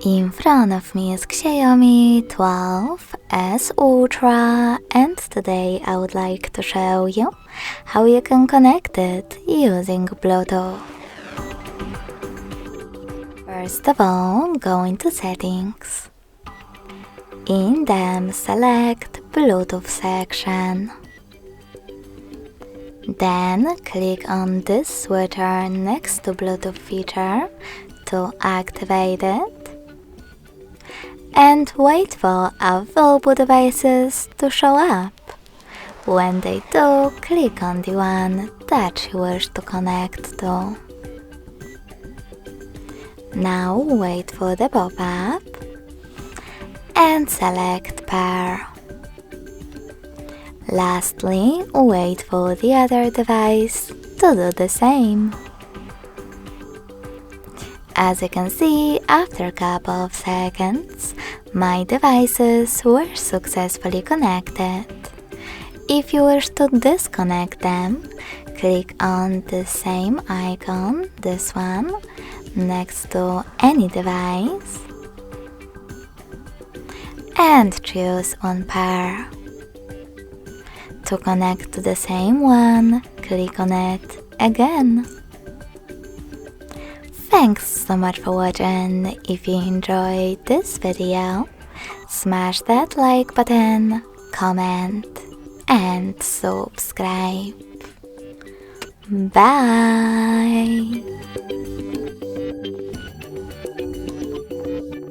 In front of me is XIAOMI 12S Ultra, and today I would like to show you how you can connect it using Bluetooth. First of all, go into Settings. In them, select Bluetooth section. Then click on this switcher next to Bluetooth feature to activate it. And wait for available devices to show up. When they do, click on the one that you wish to connect to. Now wait for the pop-up and select Pair. Lastly, wait for the other device to do the same. As you can see, after a couple of seconds, my devices were successfully connected. If you wish to disconnect them, click on the same icon, this one, next to any device, and choose on Pair. To connect to the same one, click on it again. Thanks so much for watching. If you enjoyed this video, smash that like button, comment, and subscribe. Bye!